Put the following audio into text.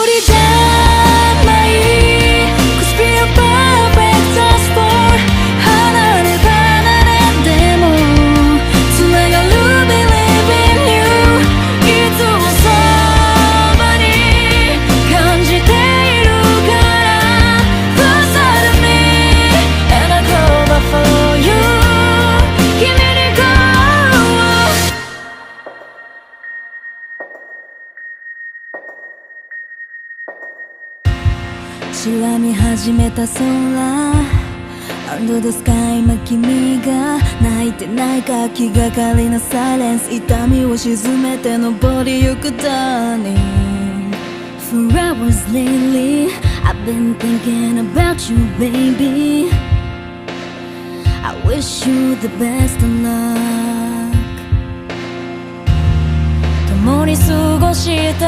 りじゃない Cause we are perfect just for 離れ離れでもつながる Believe in you いつもそばに感じているから Close to me and I go back for you 君にこう白み始めた空 Under the sky 今君が泣いてないか気がかりなサイレンス痛みを沈めて登りゆく Darling For hours lately I've been thinking about you baby I wish you the best of luck 共に過ごした